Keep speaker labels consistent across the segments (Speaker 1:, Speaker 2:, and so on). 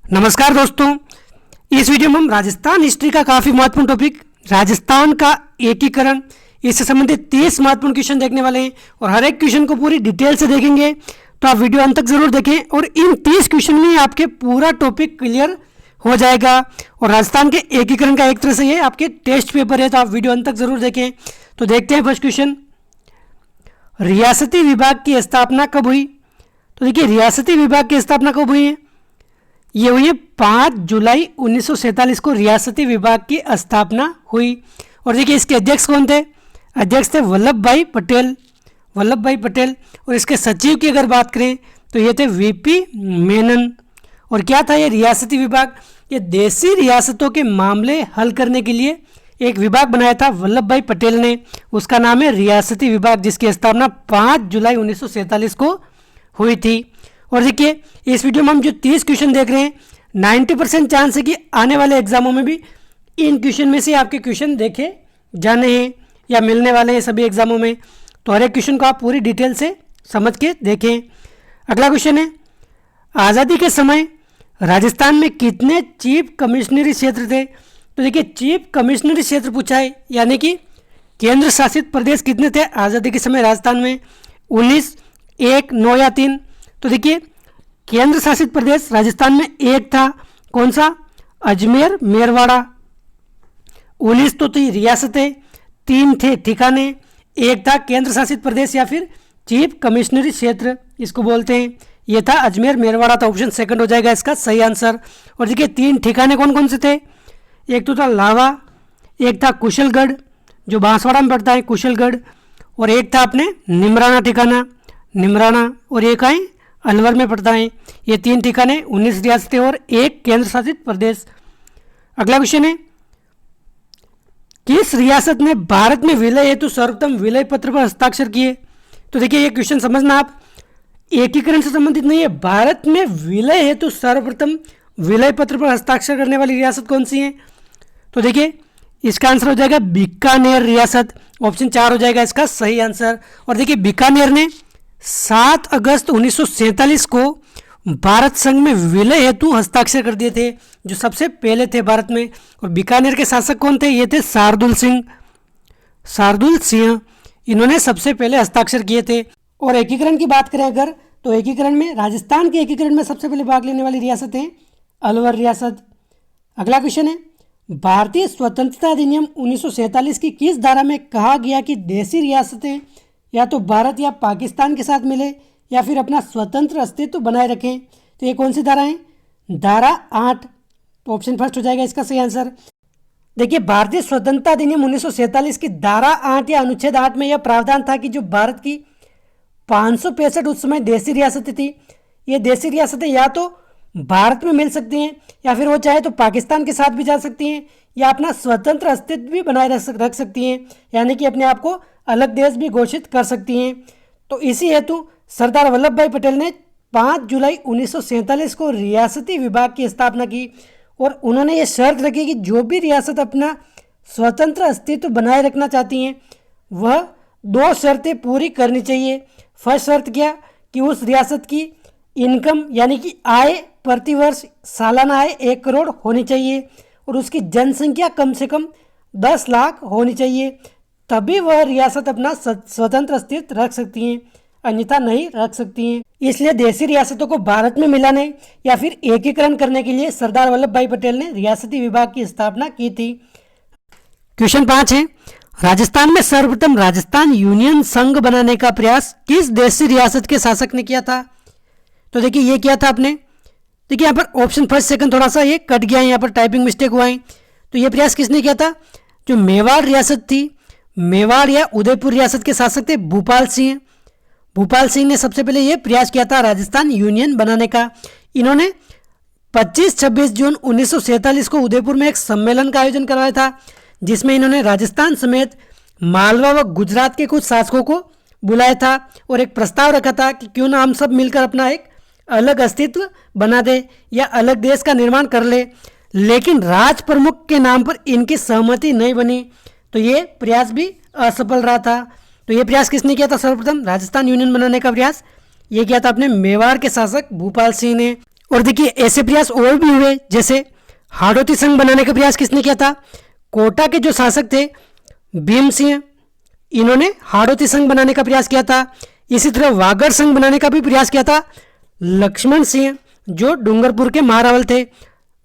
Speaker 1: नमस्कार दोस्तों, इस वीडियो में हम राजस्थान हिस्ट्री का काफ़ी महत्वपूर्ण टॉपिक राजस्थान का एकीकरण, इससे संबंधित 30 महत्वपूर्ण क्वेश्चन देखने वाले हैं और हर एक क्वेश्चन को पूरी डिटेल से देखेंगे। तो आप वीडियो अंत तक जरूर देखें और इन 30 क्वेश्चन में आपके पूरा टॉपिक क्लियर हो जाएगा। और राजस्थान के एकीकरण का एक तरह से ये आपके टेस्ट पेपर है, तो आप वीडियो अंत तक जरूर देखें। तो देखते हैं फर्स्ट क्वेश्चन, रियासती विभाग की स्थापना कब हुई? तो देखिए, रियासती विभाग की स्थापना कब हुई है? ये हुई है 5 जुलाई 1947 को रियासती विभाग की स्थापना हुई। और देखिए, इसके अध्यक्ष कौन थे? अध्यक्ष थे वल्लभ भाई पटेल। और इसके सचिव की अगर बात करें तो ये थे वीपी मेनन। और क्या था ये रियासती विभाग? ये देशी रियासतों के मामले हल करने के लिए एक विभाग बनाया था वल्लभ भाई पटेल ने, उसका नाम है रियासती विभाग, जिसकी स्थापना 5 जुलाई 1947 को हुई थी। और देखिए, इस वीडियो में हम जो 30 क्वेश्चन देख रहे हैं, 90% चांस है कि आने वाले एग्जामों में भी इन क्वेश्चन में से आपके क्वेश्चन देखे जाने हैं या मिलने वाले हैं सभी एग्जामों में। तो हर एक क्वेश्चन को आप पूरी डिटेल से समझ के देखें। अगला क्वेश्चन है, आज़ादी के समय राजस्थान में कितने चीफ कमिश्नरी क्षेत्र थे? तो देखिए, चीफ कमिश्नरी क्षेत्र पूछा है, यानी कि केंद्र शासित प्रदेश कितने थे आज़ादी के समय राजस्थान में? 19, 1, 9 या 3? तो देखिए, केंद्र शासित प्रदेश राजस्थान में एक था, कौन सा? अजमेर मेरवाड़ा। 19 तो थी रियासतें, 3 थे ठिकाने, एक था केंद्र शासित प्रदेश या फिर चीफ कमिश्नरी क्षेत्र इसको बोलते हैं, ये था अजमेर मेरवाड़ा। तो ऑप्शन सेकंड हो जाएगा इसका सही आंसर। और देखिए, 3 ठिकाने कौन कौन से थे? एक तो था लावा, एक था कुशलगढ़ जो बांसवाड़ा में पड़ता है कुशलगढ़, और एक था अपने निमराना ठिकाना निमराना, और एक है अलवर में पड़ता है। ये 3 ठिकाने, 19 रियासतें और एक केंद्र शासित प्रदेश। अगला क्वेश्चन है, किस रियासत ने भारत में विलय हेतु सर्वप्रथम विलय पत्र पर हस्ताक्षर किए? तो देखिए, ये क्वेश्चन समझना आप, एकीकरण से संबंधित नहीं है। भारत में विलय हेतु सर्वप्रथम विलय पत्र पर हस्ताक्षर करने वाली रियासत कौन सी है? तो देखिए, इसका आंसर हो जाएगा बीकानेर रियासत। ऑप्शन 4 हो जाएगा इसका सही आंसर। और देखिए, बीकानेर ने 7 अगस्त 1947 को भारत संघ में विलय हेतु हस्ताक्षर कर दिए थे, जो सबसे पहले थे भारत में। और बीकानेर के शासक कौन थे? ये थे शार्दुल सिंह। इन्होंने सबसे पहले हस्ताक्षर किए थे। और एकीकरण की बात करें अगर, तो एकीकरण में राजस्थान के एकीकरण में सबसे पहले भाग लेने वाली रियासत है अलवर रियासत। अगला क्वेश्चन है, भारतीय स्वतंत्रता अधिनियम 1947 की किस धारा में कहा गया कि देशी रियासतें या तो भारत या पाकिस्तान के साथ मिले या फिर अपना स्वतंत्र अस्तित्व बनाए रखें? तो ये कौन सी धारा है? धारा 8। तो ऑप्शन फर्स्ट हो जाएगा इसका सही आंसर। देखिए, भारतीय स्वतंत्रता अधिनियम 1947 की धारा 8 या अनुच्छेद 8 में यह प्रावधान था कि जो भारत की 565 उस समय देशी रियासतें थी, ये देशी रियासतें या तो भारत में मिल सकती हैं या फिर वो चाहे तो पाकिस्तान के साथ भी जा सकती हैं या अपना स्वतंत्र अस्तित्व भी बनाए रख सकती हैं, यानी कि अपने आप को अलग देश भी घोषित कर सकती हैं। तो इसी हेतु सरदार वल्लभ भाई पटेल ने 5 जुलाई 1947 को रियासती विभाग की स्थापना की। और उन्होंने ये शर्त रखी कि जो भी रियासत अपना स्वतंत्र अस्तित्व बनाए रखना चाहती हैं, वह 2 शर्तें पूरी करनी चाहिए। फर्स्ट शर्त क्या? कि उस रियासत की इनकम यानी कि आय प्रतिवर्ष सालाना आय 1 करोड़ होनी चाहिए और उसकी जनसंख्या कम से कम 10 लाख होनी चाहिए, तभी वह रियासत अपना स्वतंत्र अस्तित्व रख सकती हैं, अन्यथा नहीं रख सकती हैं। इसलिए देशी रियासतों को भारत में मिलाने या फिर एकीकरण करने के लिए सरदार वल्लभ भाई पटेल ने रियासती विभाग की स्थापना की थी। क्वेश्चन 5 है, राजस्थान में सर्वप्रथम राजस्थान यूनियन संघ बनाने का प्रयास किस देशी रियासत के शासक ने किया था? तो देखिए, ये किया था आपने, देखिए यहाँ पर ऑप्शन फर्स्ट सेकंड थोड़ा सा ये कट गया है, यहाँ पर टाइपिंग मिस्टेक हुआ है। तो ये प्रयास किसने किया था? जो मेवाड़ रियासत थी, मेवाड़ या उदयपुर रियासत के शासक थे भूपाल सिंह ने सबसे पहले ये प्रयास किया था राजस्थान यूनियन बनाने का। इन्होंने 25-26 जून 1947 को उदयपुर में एक सम्मेलन का आयोजन करवाया था, जिसमें इन्होंने राजस्थान समेत मालवा व गुजरात के कुछ शासकों को बुलाया था और एक प्रस्ताव रखा था कि क्यों ना हम सब मिलकर अपना एक अलग अस्तित्व बना दे या अलग देश का निर्माण कर ले। लेकिन राज प्रमुख के नाम पर इनकी सहमति नहीं बनी, तो ये प्रयास भी असफल रहा था। तो ये प्रयास किसने किया था? सर्वप्रथम राजस्थान यूनियन बनाने का प्रयास ये किया था अपने मेवाड़ के शासक भूपाल सिंह ने। और देखिए ऐसे प्रयास और भी हुए, जैसे हाड़ौती संघ बनाने का प्रयास किसने किया था? कोटा के जो शासक थे भीम सिंह, इन्होंने हाड़ौती संघ बनाने का प्रयास किया था। इसी तरह वागड़ संघ बनाने का भी प्रयास किया था लक्ष्मण सिंह, जो डूंगरपुर के महारावल थे।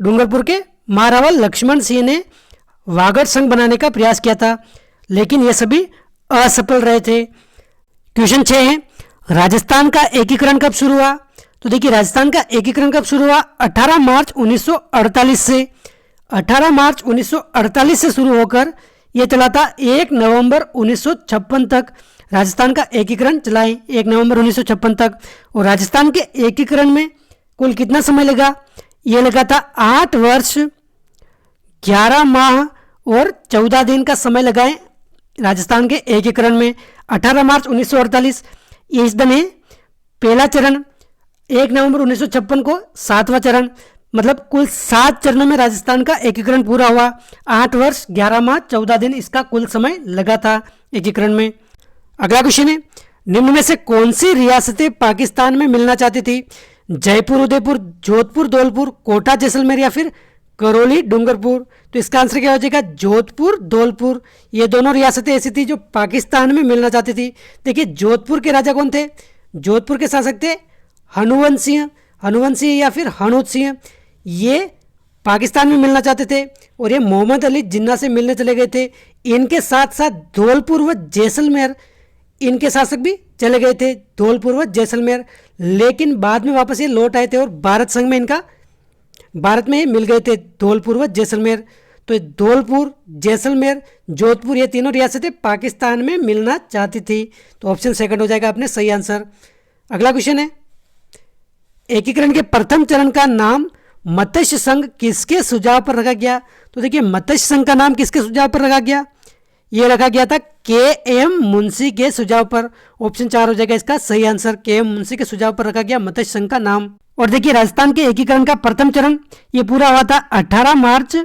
Speaker 1: डूंगरपुर के महारावल लक्ष्मण सिंह ने वागड़ संघ बनाने का प्रयास किया था, लेकिन ये सभी असफल रहे थे। क्वेश्चन 6 है, राजस्थान का एकीकरण कब शुरू हुआ? तो देखिए राजस्थान का एकीकरण कब शुरू हुआ? 18 मार्च 1948 से। 18 मार्च 1948 से शुरू होकर यह चला था 1 नवंबर 1956 तक। राजस्थान का एकीकरण चला है 1 नवंबर 1956 तक। और राजस्थान के एकीकरण में कुल कितना समय लगा? यह लगा था 8 वर्ष 11 माह और 14 दिन का समय लगा है राजस्थान के एकीकरण में। 18 मार्च 1948 ये इस दिन है पहला चरण, 1 नवंबर 1956 को 7वां चरण, मतलब कुल 7 चरणों में राजस्थान का एकीकरण पूरा हुआ। 8 वर्ष 11 माह 14 दिन इसका कुल समय लगा था एकीकरण में। अगला क्वेश्चन है, निम्न में से कौन सी रियासतें पाकिस्तान में मिलना चाहती थी? जयपुर उदयपुर, जोधपुर धौलपुर, कोटा जैसलमेर या फिर करौली डूंगरपुर? तो इसका आंसर क्या हो जाएगा? जोधपुर धौलपुर। ये दोनों रियासतें ऐसी थी जो पाकिस्तान में मिलना चाहती थी। देखिए जोधपुर के राजा कौन थे? जोधपुर के शासक थे हनुवंश सिंह, हनुवंश सिंह या फिर हनूत सिंह। ये पाकिस्तान में मिलना चाहते थे और ये मोहम्मद अली जिन्ना से मिलने चले गए थे। इनके साथ साथ धौलपुर व जैसलमेर इनके शासक भी चले गए थे, धौलपुर व जैसलमेर, लेकिन बाद में वापस ये लौट आए थे और भारत संघ में भारत में मिल गए थे धौलपुर व जैसलमेर। तो धौलपुर, जैसलमेर, जोधपुर ये तीनों रियासतें पाकिस्तान में मिलना चाहती थी। तो ऑप्शन सेकंड हो जाएगा अपने सही आंसर। अगला क्वेश्चन है, एकीकरण के प्रथम चरण का नाम मत्स्य संघ किसके सुझाव पर रखा गया? तो देखिए मत्स्य संघ का नाम किसके सुझाव पर रखा गया? ये रखा गया था के.एम. मुंशी के सुझाव पर। ऑप्शन 4 हो जाएगा इसका सही आंसर। के.एम. मुंशी के सुझाव पर रखा गया मत्स्य संघ का नाम। और देखिए राजस्थान के एकीकरण का प्रथम चरण ये पूरा हुआ था 18 मार्च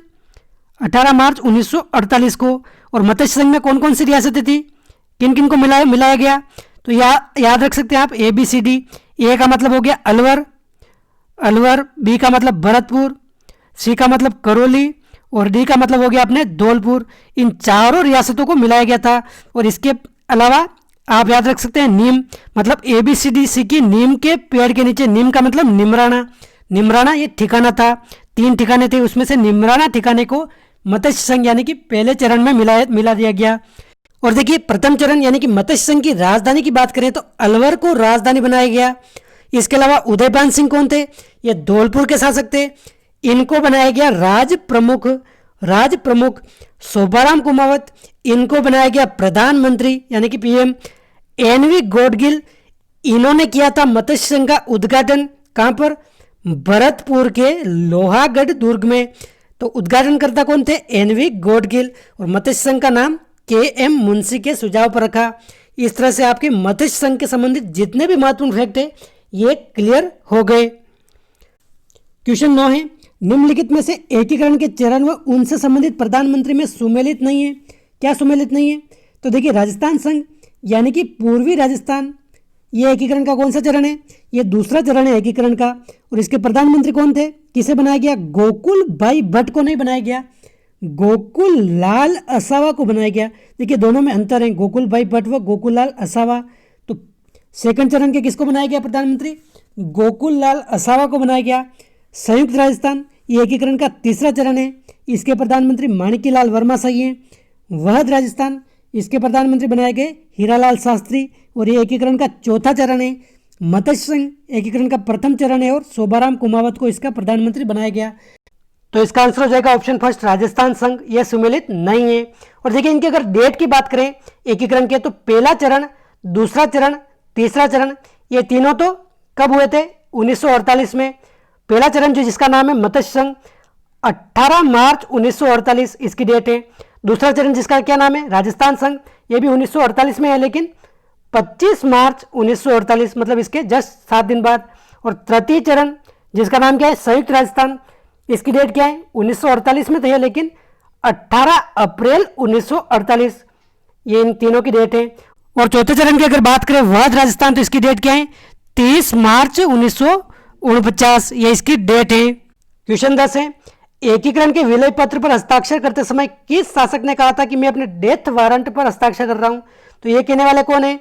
Speaker 1: 1948 को। और मत्स्य संघ में कौन कौन सी रियासतें थी, किन किन को मिलाया गया? तो याद रख सकते हैं आप ABCD। ए का मतलब हो गया अलवर, बी का मतलब भरतपुर, सी का मतलब करौली और डी का मतलब हो गया अपने धौलपुर। इन चारों रियासतों को मिलाया गया था। और इसके अलावा आप याद रख सकते हैं नीम, मतलब ABCD की नीम के पेड़ के नीचे, नीम का मतलब निमराना ये ठिकाना था। 3 ठिकाने थे, उसमें से निमराना ठिकाने को मत्स्य संघ यानी कि पहले चरण में मिला दिया गया। और देखिए प्रथम चरण यानी कि मत्स्य संघ की राजधानी की बात करें तो अलवर को राजधानी बनाया गया। इसके अलावा उदयपान सिंह कौन थे? ये धौलपुर के शासक थे। इनको बनाया गया राज प्रमुख। शोभाराम कुमावत, इनको बनाया गया प्रधानमंत्री यानी कि PM। NV गौडगिल, इन्होंने किया था मत्स्य संघ का उद्घाटन। कहां पर? भरतपुर के लोहागढ़ दुर्ग में। तो उद्घाटनकर्ता कौन थे? NV गौडगिल। और मत्स्य संघ का नाम के.एम. मुंशी के सुझाव पर रखा। इस तरह से आपके मत्स्य संघ के संबंधित जितने भी महत्वपूर्ण फैक्ट है ये क्लियर हो गए। क्वेश्चन 9 है, निम्नलिखित में से एकीकरण के चरण व उनसे संबंधित प्रधानमंत्री में सुमेलित नहीं है। क्या सुमेलित नहीं है? तो देखिए राजस्थान संघ यानी कि पूर्वी राजस्थान, ये एकीकरण का कौन सा चरण है? ये दूसरा चरण है एकीकरण का। और इसके प्रधानमंत्री कौन थे? किसे बनाया गया? गोकुल भाई भट्ट को नहीं बनाया गया, गोकुल लाल असावा को बनाया गया। देखिए दोनों में अंतर है, गोकुल भाई भट्ट व गोकुल लाल असावा। तो सेकंड चरण के किसको बनाया गया प्रधानमंत्री? गोकुल लाल असावा को बनाया गया। संयुक्त राजस्थान ये एकीकरण का तीसरा चरण है, इसके प्रधानमंत्री माणिक्यलाल वर्मा सही हैं। वहद राजस्थान, इसके प्रधानमंत्री बनाए गए हीरालाल शास्त्री। और ये एकीकरण का चौथा चरण है। मत्स्य संघ एकीकरण का प्रथम चरण है और शोभाराम कुमावत को इसका प्रधानमंत्री बनाया गया। तो इसका आंसर हो जाएगा ऑप्शन फर्स्ट राजस्थान संघ, यह सुमेलित नहीं है। और देखिए इनकी अगर डेट की बात करें एकीकरण के, तो पहला चरण, दूसरा चरण, तीसरा चरण, ये तीनों तो कब हुए थे? 1948 में। पहला चरण जो जिसका नाम है मत्स्य संघ 18 मार्च 1948 इसकी डेट है। दूसरा चरण जिसका क्या नाम है? राजस्थान संघ, ये भी 1948 में है लेकिन 25 मार्च 1948, मतलब इसके जस्ट 7 दिन बाद। और तृतीय चरण जिसका नाम क्या है? संयुक्त राजस्थान, इसकी डेट क्या है? 1948 में तो है लेकिन 18 अप्रैल 1948 ये इन तीनों की डेट है। और चौथे चरण की अगर बात करें वह राजस्थान, तो इसकी डेट क्या है? 30 मार्च 1949 ये इसकी डेट है। क्वेश्चन 10 है, एकीकरण के विलय पत्र पर हस्ताक्षर करते समय किस शासक ने कहा था कि मैं अपने डेथ वारंट पर हस्ताक्षर कर रहा हूं? तो ये कहने वाले कौन है?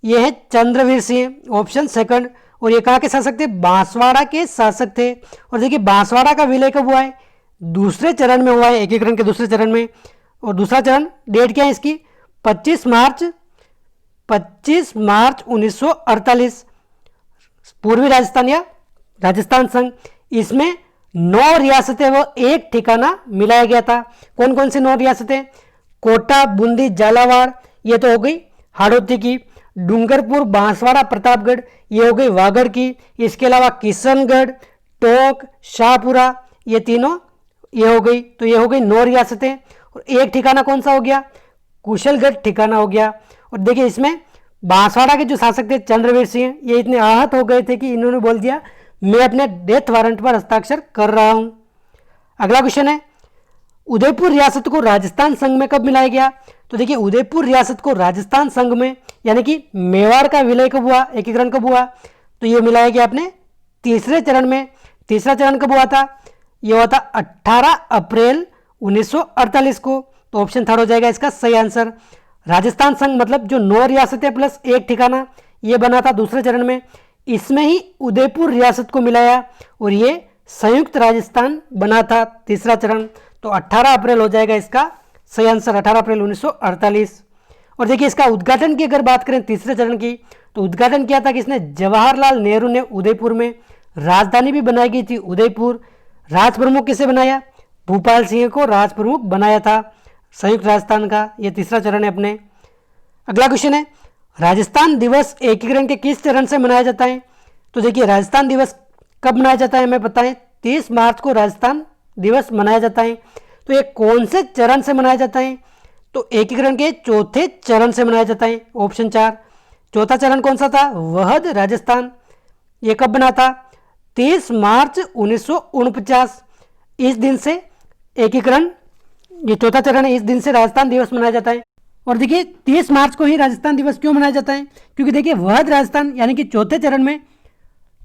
Speaker 1: ये है चंद्रवीर सिंह, ऑप्शन सेकंड। और ये कहाँ के शासक थे? बांसवाड़ा के शासक थे। और देखिए बांसवाड़ा का विलय कब हुआ है? दूसरे चरण में हुआ है, एकीकरण के दूसरे चरण में। और दूसरा चरण डेट क्या है इसकी? 25 मार्च 1948, पूर्वी राजस्थान या राजस्थान संघ। इसमें 9 रियासतें व एक ठिकाना मिलाया गया था। कौन कौन सी 9 रियासतें? कोटा, बूंदी, झालावाड़, ये तो हो गई हाड़ौती की। डूंगरपुर, बांसवाड़ा, प्रतापगढ़, ये हो गई वागड़ की। इसके अलावा किशनगढ़, टोंक, शाहपुरा, ये तीनों ये हो गई। तो ये हो गई 9 रियासतें। और एक ठिकाना कौन सा हो गया? कुशलगढ़ ठिकाना हो गया। और देखिए इसमें बांसवाड़ा के जो शासक थे चंद्रवीर सिंह, ये इतने आहत हो गए थे कि इन्होंने बोल दिया मैं अपने डेथ वारंट पर हस्ताक्षर कर रहा हूं। अगला क्वेश्चन है, उदयपुर रियासत को राजस्थान संघ में कब मिलाया गया? तो देखिए उदयपुर रियासत को राजस्थान संघ में यानी कि मेवाड़ का विलय कब हुआ, एकीकरण कब हुआ? तो ये मिलाया गया अपने तीसरे चरण में। तीसरा चरण कब हुआ था? ये हुआ था 18 अप्रैल 1948 को। तो ऑप्शन थर्ड हो जाएगा इसका सही आंसर। राजस्थान संघ मतलब जो 9 रियासतें प्लस एक ठिकाना, ये बना था दूसरे चरण में। इसमें ही उदयपुर रियासत को मिलाया और ये संयुक्त राजस्थान बना था तीसरा चरण। तो 18 अप्रैल हो जाएगा इसका सही आंसर, 18 अप्रैल 1948। और देखिए इसका उद्घाटन की अगर बात करें तीसरे चरण की, तो उद्घाटन किया था किसने? जवाहरलाल नेहरू ने उदयपुर में। राजधानी भी बनाई गई थी उदयपुर। राज प्रमुख किसे बनाया? भूपाल सिंह को राज प्रमुख बनाया था संयुक्त राजस्थान का। यह तीसरा चरण है अपने। अगला क्वेश्चन है, राजस्थान दिवस एकीकरण के किस चरण से मनाया जाता है? तो देखिए राजस्थान दिवस कब मनाया जाता है हमें पता है, 30 मार्च को राजस्थान दिवस मनाया जाता है। तो ये कौन से चरण से मनाया जाता है? तो एकीकरण के चौथे चरण से मनाया जाता है, ऑप्शन 4। चौथा चरण कौन सा था? वहद राजस्थान। ये कब बना था? 30 मार्च 1949। इस दिन से एकीकरण, ये चौथा चरण है, इस दिन से राजस्थान दिवस मनाया जाता है। और देखिए 30 मार्च को ही राजस्थान दिवस क्यों मनाया जाता है? क्योंकि देखिए वहद राजस्थान यानी कि चौथे चरण में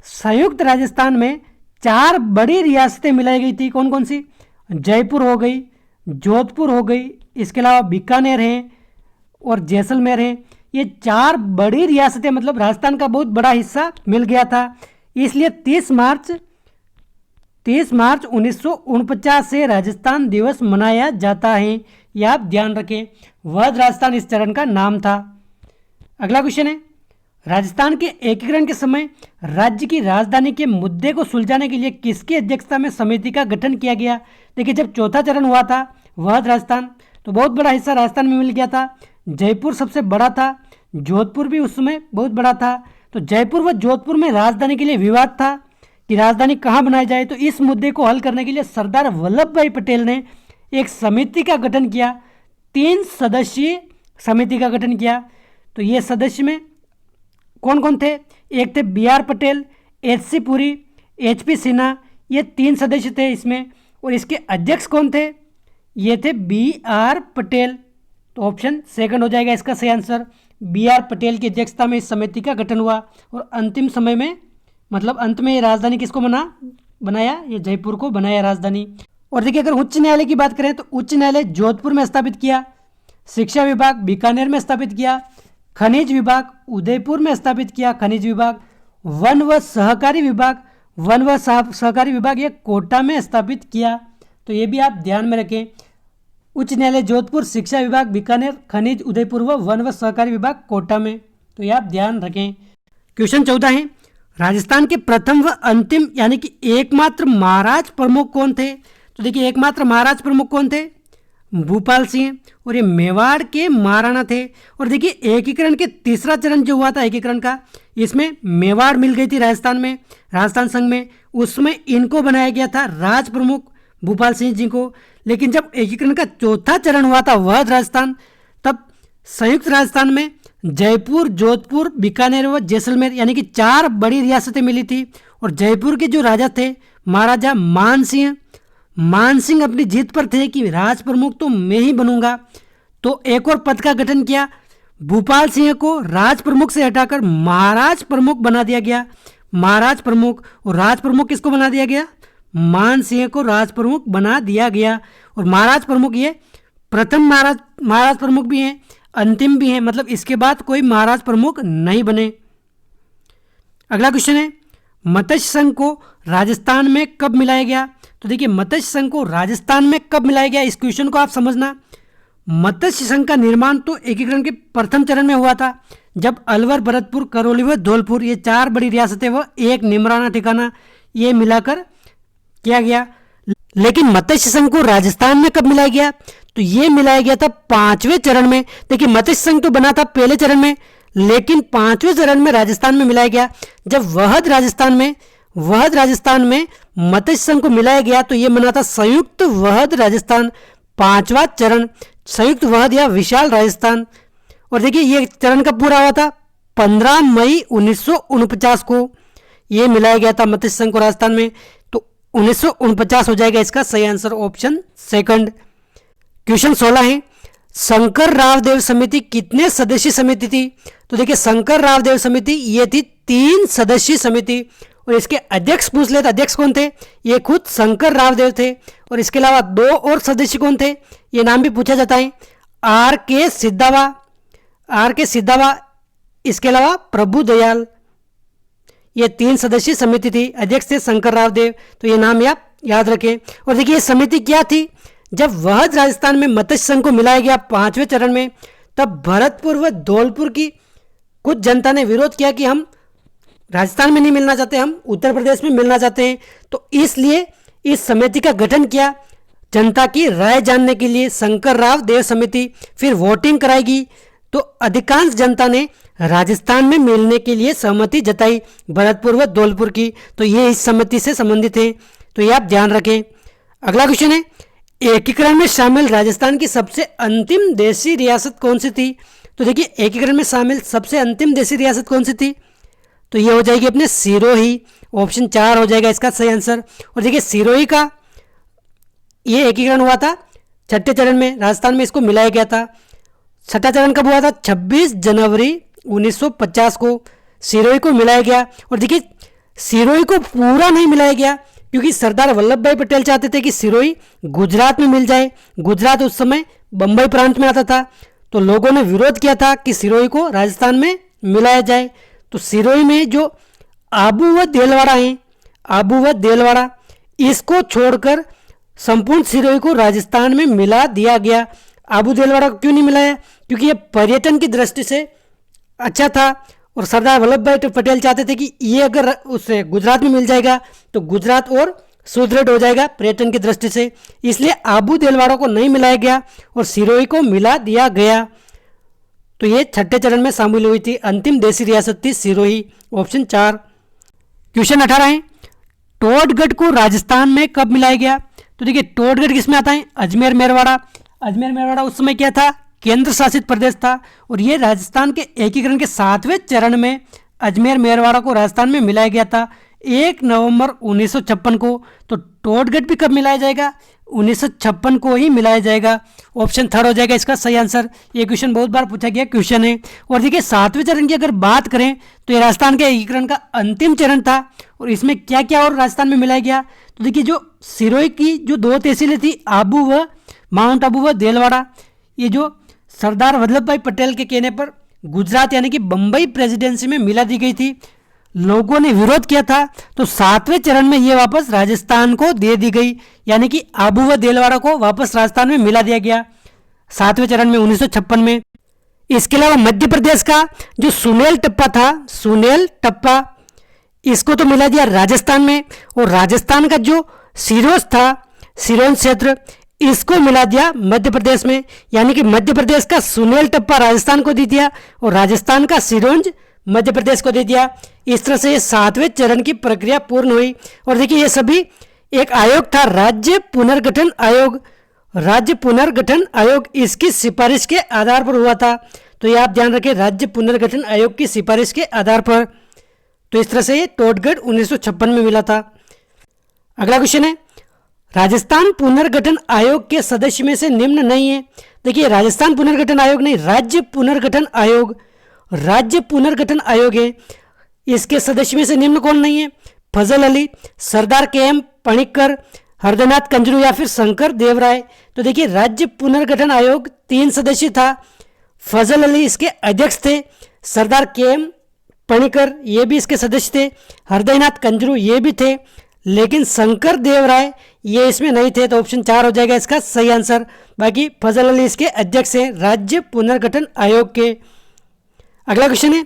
Speaker 1: संयुक्त राजस्थान में 4 बड़ी रियासतें मिलाई गई थी। कौन कौन सी? जयपुर हो गई, जोधपुर हो गई, इसके अलावा बीकानेर है और जैसलमेर है। ये 4 बड़ी रियासतें मतलब राजस्थान का बहुत बड़ा हिस्सा मिल गया था। इसलिए 30 मार्च 1949 से राजस्थान दिवस मनाया जाता है। यह आप ध्यान रखें, वह राजस्थान इस चरण का नाम था। अगला क्वेश्चन है, राजस्थान के एकीकरण के समय राज्य की राजधानी के मुद्दे को सुलझाने के लिए किसकी अध्यक्षता में समिति का गठन किया गया? देखिए जब चौथा चरण हुआ था वह राजस्थान, तो बहुत बड़ा हिस्सा राजस्थान में मिल गया था। जयपुर सबसे बड़ा था, जोधपुर भी उस समय बहुत बड़ा था। तो जयपुर व जोधपुर में राजधानी के लिए विवाद था कि राजधानी कहाँ बनाई जाए। तो इस मुद्दे को हल करने के लिए सरदार वल्लभ भाई पटेल ने एक समिति का गठन किया, 3 सदस्यीय समिति का गठन किया। तो ये सदस्य में कौन कौन थे? एक थे BR Patel, HC Puri, HP Sinha, ये 3 सदस्य थे इसमें। और इसके अध्यक्ष कौन थे? ये थे BR पटेल। तो ऑप्शन सेकंड हो जाएगा इसका सही आंसर। BR पटेल की अध्यक्षता में इस समिति का गठन हुआ और अंतिम समय में मतलब अंत में ये राजधानी किसको बनाया? ये जयपुर को बनाया राजधानी। और देखिए अगर उच्च न्यायालय की बात करें तो उच्च न्यायालय जोधपुर में स्थापित किया, शिक्षा विभाग बीकानेर में स्थापित किया, खनिज विभाग उदयपुर में स्थापित किया, खनिज विभाग, वन व सहकारी विभाग ये कोटा में स्थापित किया। तो ये भी आप ध्यान में रखें, उच्च न्यायालय जोधपुर, शिक्षा विभाग बीकानेर, खनिज उदयपुर व वन व सहकारी विभाग कोटा में। तो ये आप ध्यान रखें। क्वेश्चन 14 है, राजस्थान के प्रथम व अंतिम यानी कि एकमात्र महाराज प्रमुख कौन थे? तो देखिए एकमात्र महाराज प्रमुख कौन थे? भूपाल सिंह। और ये मेवाड़ के महाराणा थे। और देखिए एकीकरण के तीसरा चरण जो हुआ था एकीकरण का, इसमें मेवाड़ मिल गई थी राजस्थान में, राजस्थान संघ में। उसमें इनको बनाया गया था राज प्रमुख भूपाल सिंह जी को। लेकिन जब एकीकरण का चौथा चरण हुआ था वह राजस्थान, तब संयुक्त राजस्थान में जयपुर, जोधपुर, बीकानेर व जैसलमेर यानी कि 4 बड़ी रियासतें मिली थी। और जयपुर के जो राजा थे महाराजा मान सिंह अपनी जीत पर थे कि राज प्रमुख तो मैं ही बनूंगा। तो एक और पद का गठन किया, भूपाल सिंह को राज प्रमुख से हटाकर महाराज प्रमुख बना दिया गया। महाराज प्रमुख, और राज प्रमुख किसको बना दिया गया? मान सिंह को राज प्रमुख बना दिया गया। और महाराज प्रमुख ये प्रथम महाराज प्रमुख भी हैं, अंतिम भी हैं, मतलब इसके बाद कोई महाराज प्रमुख नहीं बने। अगला क्वेश्चन है, मत्स्य संघ को राजस्थान में कब मिलाया गया? तो देखिए, मत्स्य संघ को राजस्थान में कब मिलाया गया, इस क्वेश्चन को आप समझना। मत्स्य संघ का निर्माण तो एकीकरण के प्रथम चरण में हुआ था, जब अलवर, भरतपुर, करौली व धौलपुर ये 4 बड़ी रियासतें व एक निमराना ठिकाना ये मिलाकर किया गया। लेकिन मत्स्य संघ को राजस्थान में कब मिलाया गया? तो ये मिलाया गया था 5वें चरण में। देखिए, मत्स्य संघ तो बना था पहले चरण में, लेकिन 5वें चरण में राजस्थान में मिलाया गया। जब वहद राजस्थान में मत्स्य संघ को मिलाया गया तो ये बना था संयुक्त वहद राजस्थान, 5वां चरण, संयुक्त वहद या विशाल राजस्थान। और देखिए, ये चरण कब पूरा हुआ था? 15 मई 1949 को ये मिलाया गया था मत्स्य संघ को राजस्थान में। तो 1949 हो जाएगा इसका सही आंसर, ऑप्शन सेकंड। क्वेश्चन 16 है, शंकर रावदेव समिति कितने सदस्यीय समिति थी? तो देखिए, शंकर रावदेव समिति ये थी 3 सदस्यीय समिति, और इसके अध्यक्ष पूछ ले तो अध्यक्ष कौन थे? ये खुद शंकर रावदेव थे। और इसके अलावा 2 और सदस्य कौन थे? ये नाम भी पूछा जाता है, आर के सिद्धावा, इसके अलावा प्रभु दयाल। ये 3 सदस्यीय समिति थी, अध्यक्ष थे शंकर रावदेव। तो ये नाम आप याद रखें। और देखिए, ये समिति क्या थी? जब वहद राजस्थान में मत्स्य संघ को मिलाया गया 5वें चरण में, तब भरतपुर व धौलपुर की कुछ जनता ने विरोध किया कि हम राजस्थान में नहीं मिलना चाहते, हम उत्तर प्रदेश में मिलना चाहते हैं। तो इसलिए इस समिति का गठन किया, जनता की राय जानने के लिए शंकर राव देव समिति। फिर वोटिंग कराएगी, तो अधिकांश जनता ने राजस्थान में मिलने के लिए सहमति जताई, भरतपुर व धौलपुर की। तो ये इस समिति से संबंधित है, तो ये आप ध्यान रखें। अगला क्वेश्चन है, एकीकरण में शामिल राजस्थान की सबसे अंतिम देशी रियासत कौन सी थी? तो देखिए, एकीकरण में शामिल सबसे अंतिम देशी रियासत कौन सी थी? तो ये हो जाएगी अपने सिरोही, ऑप्शन 4 हो जाएगा इसका सही आंसर। और देखिए, सिरोही का ये एकीकरण हुआ था 6ठे चरण में, राजस्थान में इसको मिलाया गया था। 6ठा चरण कब हुआ था? 26 जनवरी 1950 को सिरोही को मिलाया गया। और देखिए, सिरोही को पूरा नहीं मिलाया गया, क्योंकि सरदार वल्लभ भाई पटेल चाहते थे कि सिरोही गुजरात में मिल जाए। गुजरात उस समय बम्बई प्रांत में आता था, तो लोगों ने विरोध किया था कि सिरोही को राजस्थान में मिलाया जाए। तो सिरोही में जो आबू व देलवाड़ा इसको छोड़कर संपूर्ण सिरोही को राजस्थान में मिला दिया गया। आबू देलवाड़ा को क्यों नहीं मिलाया? क्योंकि ये पर्यटन की दृष्टि से अच्छा था, और सरदार वल्लभ भाई पटेल चाहते थे कि ये अगर उससे गुजरात में मिल जाएगा तो गुजरात और सुदृढ़ हो जाएगा पर्यटन की दृष्टि से। इसलिए आबू देलवाड़ा को नहीं मिलाया गया और सिरोही को मिला दिया गया। तो ये 6ठे चरण में शामिल हुई थी, अंतिम देशी रियासत थी सिरोही, ऑप्शन 4। क्वेश्चन 18 है, टोडगढ़ को राजस्थान में कब मिलाया गया? तो देखिए, टोडगढ़ किसमें आता है? अजमेर मेरवाड़ा उस समय क्या था? केंद्र शासित प्रदेश था, और ये राजस्थान के एकीकरण के 7वें चरण में अजमेर मेरवाड़ा को राजस्थान में मिलाया गया था 1 नवंबर 1956 को। तो टोडगढ़ भी कब मिलाया जाएगा? 1956 को ही मिलाया जाएगा, ऑप्शन 3 हो जाएगा इसका सही आंसर। ये क्वेश्चन बहुत बार पूछा गया क्वेश्चन है। और देखिए, 7वें चरण की अगर बात करें तो ये राजस्थान के एकीकरण का अंतिम चरण था, और इसमें क्या क्या और राजस्थान में मिलाया गया? तो देखिए, जो सिरोही की जो 2 तहसीलें थी, माउंट आबू व देलवाड़ा, ये जो सरदार वल्लभ भाई पटेल के कहने पर गुजरात यानी कि बम्बई प्रेसिडेंसी में मिला दी गई थी, लोगों ने विरोध किया था, तो 7वें चरण में ये वापस राजस्थान को दे दी गई, यानी कि आबू व देलवाड़ा को वापस राजस्थान में मिला दिया गया 7वें चरण में 1956 में। इसके अलावा मध्य प्रदेश का जो सुनेल टप्पा था, इसको तो मिला दिया राजस्थान में, और राजस्थान का जो सिरोंज था, सिरोंज क्षेत्र, इसको मिला दिया मध्य प्रदेश में, यानी कि मध्य प्रदेश का सुनेल टप्पा राजस्थान को दे दिया और राजस्थान का सिरोंज मध्य प्रदेश को दे दिया। इस तरह से ये 7वें चरण की प्रक्रिया पूर्ण हुई। और देखिए, ये सभी एक आयोग था, राज्य पुनर्गठन आयोग, इसकी सिफारिश के आधार पर हुआ था। तो ये आप ध्यान रखें, राज्य पुनर्गठन आयोग की सिफारिश के आधार पर। तो इस तरह से ये टोडगढ़ 1956 में मिला था। अगला क्वेश्चन है, राजस्थान पुनर्गठन आयोग के सदस्य में से निम्न नहीं है। देखिए, राजस्थान पुनर्गठन आयोग नहीं, राज्य पुनर्गठन आयोग है। इसके सदस्य में से निम्न कौन नहीं है? फजल अली, सरदार के.एम. पणिक्कर, हरदनाथ कंजरू या फिर शंकर देवराय। तो देखिए राज्य पुनर्गठन आयोग 3 सदस्य था। फजल अली इसके अध्यक्ष थे, सरदार के.एम. पणिक्कर ये भी इसके सदस्य थे, हरदयनाथ कंजरू ये भी थे, लेकिन शंकर देवराय ये इसमें नहीं थे। तो ऑप्शन 4 हो जाएगा इसका सही आंसर। बाकी फजल अली इसके अध्यक्ष हैं राज्य पुनर्गठन आयोग के। अगला क्वेश्चन है,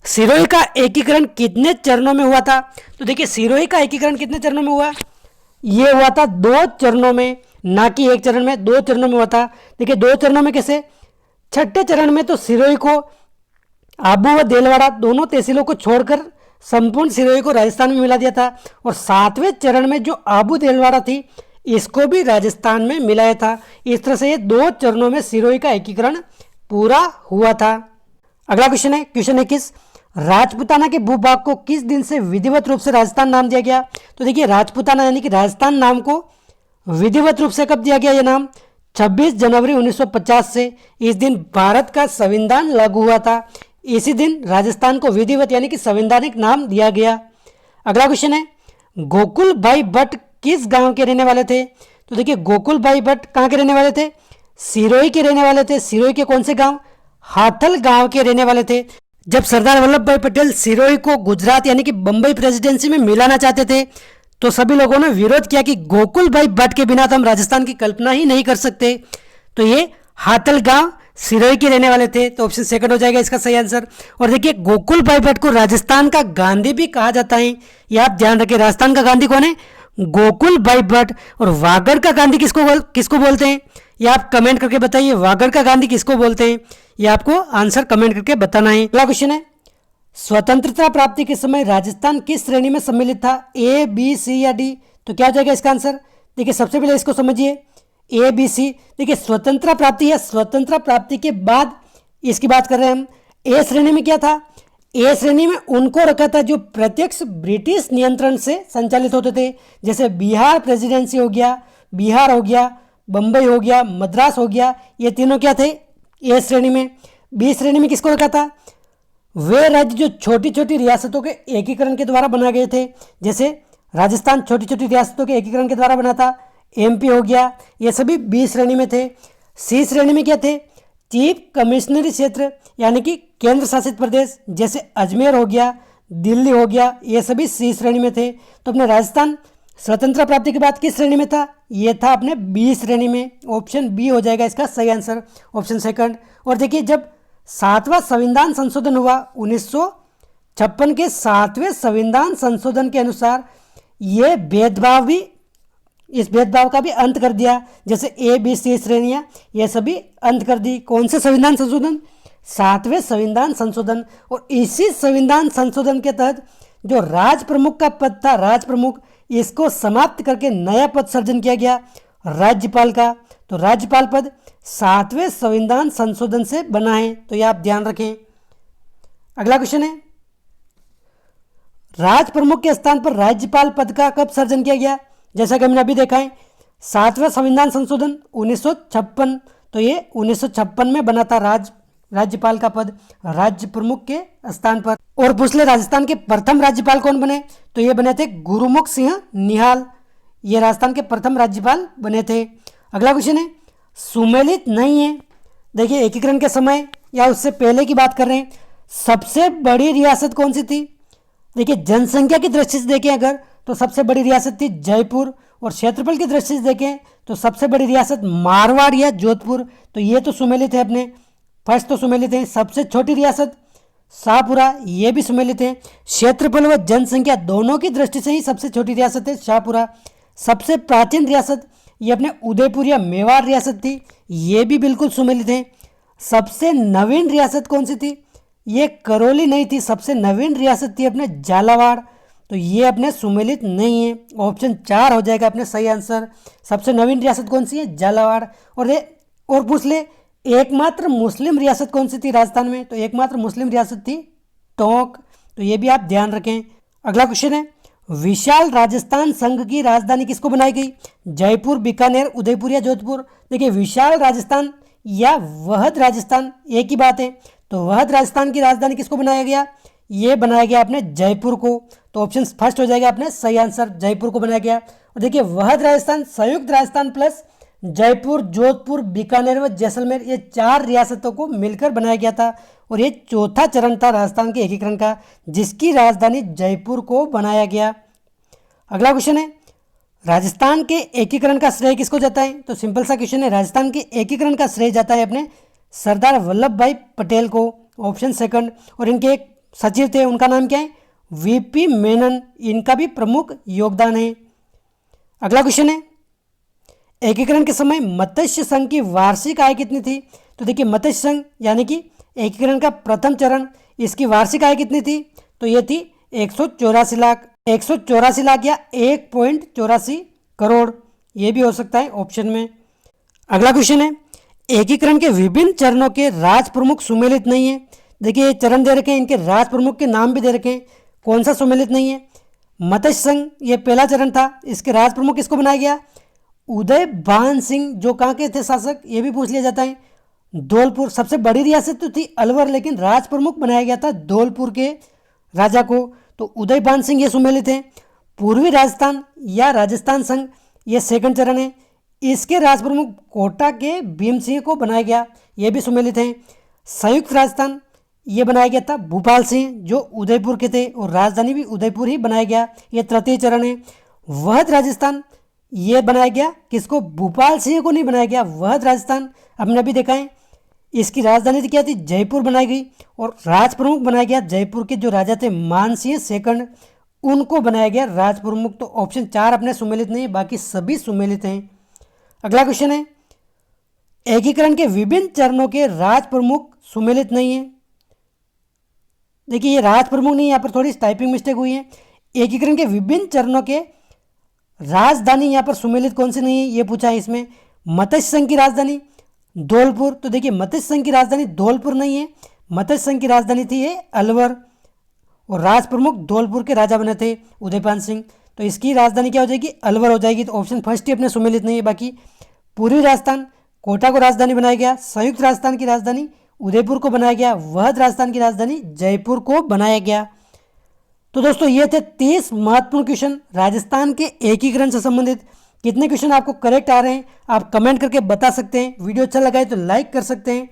Speaker 1: सिरोही का एकीकरण कितने चरणों में हुआ था? तो देखिए सिरोही का एकीकरण कितने चरणों में हुआ? ये हुआ था 2 चरणों में, ना कि 1 चरण में, 2 चरणों में हुआ था। देखिए 2 चरणों में कैसे? छठे चरण में तो सिरोही को आबू व देलवाड़ा दोनों तहसीलों को छोड़कर संपूर्ण सिरोही को राजस्थान में मिला दिया था, और 7वें चरण में जो आबू देलवाड़ा थी इसको भी राजस्थान में मिलाया था। इस तरह से ये 2 चरणों में सिरोही का एकीकरण पूरा हुआ था। अगला क्वेश्चन है, क्वेश्चन 21, राजपूताना के भूभाग को किस दिन से विधिवत रूप से राजस्थान नाम दिया गया? तो देखिए राजपूताना यानी कि राजस्थान नाम को विधिवत रूप से कब दिया गया? ये नाम 26 जनवरी 1950 से। इस दिन भारत का संविधान लागू हुआ था। इसी दिन राजस्थान को विधिवत यानी कि संवैधानिक नाम दिया गया। अगला क्वेश्चन है, गोकुल भाई भट्ट किस गांव के रहने वाले थे? तो देखिए गोकुल भाई भट्ट कहाँ के रहने वाले थे? सिरोही के रहने वाले थे। सिरोही के कौन से गांव? हाथल गांव के रहने वाले थे। जब सरदार वल्लभ भाई पटेल सिरोही को गुजरात यानी कि बंबई प्रेसिडेंसी में मिलाना चाहते थे तो सभी लोगों ने विरोध किया कि गोकुल भाई भट्ट के बिना तो हम राजस्थान की कल्पना ही नहीं कर सकते। तो ये हाथल गांव सिरोही के रहने वाले थे। तो ऑप्शन सेकंड हो जाएगा इसका सही आंसर। और देखिए गोकुल भाई भट्ट को राजस्थान का गांधी भी कहा जाता है, ये आप ध्यान रखिए। राजस्थान का गांधी कौन है? गोकुल भाई भट्ट। और वागड़ का गांधी किसको बोलते हैं? ये आप कमेंट करके बताइए, वागड़ का गांधी किसको बोलते हैं? ये आपको आंसर कमेंट करके बताना है। अगला क्वेश्चन है, स्वतंत्रता प्राप्ति के समय राजस्थान किस श्रेणी में सम्मिलित था? ए, बी, सी या डी? तो क्या हो जाएगा इसका आंसर? देखिए सबसे पहले इसको समझिए, ए, बी, सी। देखिए स्वतंत्रता प्राप्ति या स्वतंत्रता प्राप्ति के बाद इसकी बात कर रहे हैं हम। ए श्रेणी में क्या था? ए श्रेणी में उनको रखा था जो प्रत्यक्ष ब्रिटिश नियंत्रण से संचालित होते थे, जैसे बिहार प्रेसिडेंसी हो गया, बिहार हो गया, बम्बई हो गया, मद्रास हो गया, ये तीनों क्या थे? ए श्रेणी में। बी श्रेणी में किसको रखा था? वे राज्य जो छोटी छोटी रियासतों के एकीकरण के द्वारा बनाए गए थे, जैसे राजस्थान छोटी छोटी रियासतों के एकीकरण के द्वारा बना था, एमपी हो गया, ये सभी बी श्रेणी में थे। सी श्रेणी में क्या थे? चीफ कमिश्नरी क्षेत्र यानी कि केंद्र शासित प्रदेश, जैसे अजमेर हो गया, दिल्ली हो गया, ये सभी सी श्रेणी में थे। तो अपने राजस्थान स्वतंत्रता प्राप्ति के बाद किस श्रेणी में था? ये था अपने बी श्रेणी में। ऑप्शन बी हो जाएगा इसका सही आंसर, ऑप्शन सेकंड। और देखिए जब 7वां संविधान संशोधन हुआ 1956 के 7वें संविधान संशोधन के अनुसार ये भेदभाव भी, इस भेदभाव का भी अंत कर दिया। जैसे ए, बी, सी श्रेणियाँ ये सभी अंत कर दी। कौन से संविधान संशोधन? 7वें संविधान संशोधन। और इसी संविधान संशोधन के तहत जो राज प्रमुख का पद था, राज प्रमुख, इसको समाप्त करके नया पद सृजन किया गया राज्यपाल का। तो राज्यपाल पद 7वें संविधान संशोधन से बना है, तो ये आप ध्यान रखें। अगला क्वेश्चन है, राज प्रमुख के स्थान पर राज्यपाल पद का कब सृजन किया गया? जैसा कि हमने अभी देखा है 7वां संविधान संशोधन 1956, तो ये 1956 में बना था राज्यपाल का पद राज्य प्रमुख के स्थान पर। और पूछ ले राजस्थान के प्रथम राज्यपाल कौन बने? तो ये बने थे गुरुमुख सिंह निहाल, ये राजस्थान के प्रथम राज्यपाल बने थे। अगला क्वेश्चन है, सुमेलित नहीं है। देखिए एकीकरण के समय या उससे पहले की बात कर रहे हैं, सबसे बड़ी रियासत कौन सी थी? देखिए जनसंख्या की दृष्टि से देखें अगर तो सबसे बड़ी रियासत थी जयपुर, और क्षेत्रफल की दृष्टि से देखें तो सबसे बड़ी रियासत मारवाड़ या जोधपुर। तो ये तो सुमेलित है, अपने फर्स्ट तो सुमेलित है। सबसे छोटी रियासत शाहपुरा, ये भी सुमेलित है। क्षेत्रफल व जनसंख्या दोनों की दृष्टि से ही सबसे छोटी रियासत है शाहपुरा। सबसे प्राचीन रियासत ये अपने उदयपुर या मेवाड़ रियासत थी, ये भी बिल्कुल सुमेलित है। सबसे नवीन रियासत कौन सी थी? ये करौली नहीं थी, सबसे नवीन रियासत थी अपने झालावाड़, तो ये अपने सुमेलित नहीं है। ऑप्शन 4 हो जाएगा अपने सही आंसर। सबसे नवीन रियासत कौन सी है? झालावाड़। और पूछ ले एकमात्र मुस्लिम रियासत कौन सी थी राजस्थान में? तो एकमात्र मुस्लिम रियासत थी टोंक, तो ये भी आप ध्यान रखें। अगला क्वेश्चन है, विशाल राजस्थान संघ की राजधानी किसको बनाई गई? जयपुर, बीकानेर, उदयपुर या जोधपुर? देखिए विशाल राजस्थान या वहद राजस्थान एक ही बात है। तो वहद राजस्थान की राजधानी किसको बनाया गया? ये बनाया गया अपने जयपुर को। तो ऑप्शन फर्स्ट हो जाएगा अपने सही आंसर, जयपुर को बनाया गया। और देखिए वहद राजस्थान, संयुक्त राजस्थान प्लस जयपुर, जोधपुर, बीकानेर व जैसलमेर, ये 4 रियासतों को मिलकर बनाया गया था और ये चौथा चरण था राजस्थान के एकीकरण का, जिसकी राजधानी जयपुर को बनाया गया। अगला क्वेश्चन है, राजस्थान के एकीकरण का श्रेय किसको जाता है? तो सिंपल सा क्वेश्चन है, राजस्थान के एकीकरण का श्रेय जाता है अपने सरदार वल्लभ भाई पटेल को, ऑप्शन सेकंड। और इनके एक सचिव थे, उनका नाम क्या है? वीपी मेनन, इनका भी प्रमुख योगदान है। अगला क्वेश्चन है, एकीकरण के समय मत्स्य संघ की वार्षिक आय कितनी थी? तो देखिए मत्स्य संघ यानी कि एकीकरण का प्रथम चरण, इसकी वार्षिक आय कितनी थी? तो ये थी 184 लाख, 184 लाख या 1.84 करोड़, ये भी हो सकता है ऑप्शन में। अगला क्वेश्चन है, एकीकरण के विभिन्न चरणों के राज प्रमुख सुमेलित नहीं है। देखिए ये चरण दे रखे हैं, इनके राज प्रमुख के नाम भी दे रखे हैं, कौन सा सुमेलित नहीं है? मत्स्य संघ ये पहला चरण था, इसके राज प्रमुख किसको बनाया गया? उदय भान सिंह, जो कहाँ के थे शासक, ये भी पूछ लिया जाता है। धौलपुर, सबसे बड़ी रियासत तो थी अलवर, लेकिन राज प्रमुख बनाया गया था धौलपुर के राजा को, तो उदय भान सिंह ये सुमेलित हैं। पूर्वी राजस्थान या राजस्थान संघ, ये सेकंड चरण है, इसके राज प्रमुख कोटा के भीम सिंह को बनाया गया, ये भी सुमेलित हैं। संयुक्त राजस्थान ये बनाया गया था भूपाल सिंह, जो उदयपुर के थे, और राजधानी भी उदयपुर ही बनाया गया, ये तृतीय चरण है। वहद राजस्थान ये बनाया गया किसको? भूपाल सिंह को नहीं बनाया गया, वहद राजस्थान हमने अभी देखा है, इसकी राजधानी क्या थी? जयपुर बनाई गई, और राज प्रमुख बनाया गया जयपुर के जो राजा थे मान सिंह सेकंड, उनको बनाया गया राज प्रमुख। तो ऑप्शन 4 अपने सुमेलित नहीं है, बाकी सभी सुमेलित हैं। अगला क्वेश्चन है, एकीकरण के विभिन्न चरणों के राज प्रमुख सुमेलित नहीं है। देखिए ये राज प्रमुख नहीं, यहाँ पर थोड़ी टाइपिंग मिस्टेक हुई है। एकीकरण के विभिन्न चरणों के राजधानी यहाँ पर सुमेलित कौन सी नहीं है, ये पूछा है इसमें। मत्स्य संघ की राजधानी धौलपुर, तो देखिए मत्स्य संघ की राजधानी धौलपुर नहीं है, मत्स्य संघ की राजधानी थी ये अलवर, और राज प्रमुख धौलपुर के राजा बने थे उदयपान सिंह, तो इसकी राजधानी क्या हो जाएगी? अलवर हो जाएगी। तो ऑप्शन फर्स्ट ही अपने सुमेलित नहीं है। बाकी पूर्वी राजस्थान कोटा को राजधानी बनाया गया, संयुक्त राजस्थान की राजधानी उदयपुर को बनाया गया, वहद राजस्थान की राजधानी जयपुर को बनाया गया। तो दोस्तों ये थे 30 महत्वपूर्ण क्वेश्चन राजस्थान के एकीकरण से संबंधित। कितने क्वेश्चन आपको करेक्ट आ रहे हैं आप कमेंट करके बता सकते हैं। वीडियो अच्छा लगा है तो लाइक कर सकते हैं,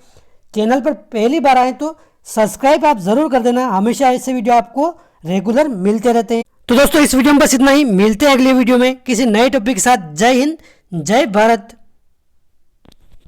Speaker 1: चैनल पर पहली बार आए तो सब्सक्राइब आप जरूर कर देना, हमेशा ऐसे वीडियो आपको रेगुलर मिलते रहते हैं। तो दोस्तों इस वीडियो में बस इतना ही, मिलते हैं अगले वीडियो में किसी नए टॉपिक के साथ। जय हिंद, जय भारत।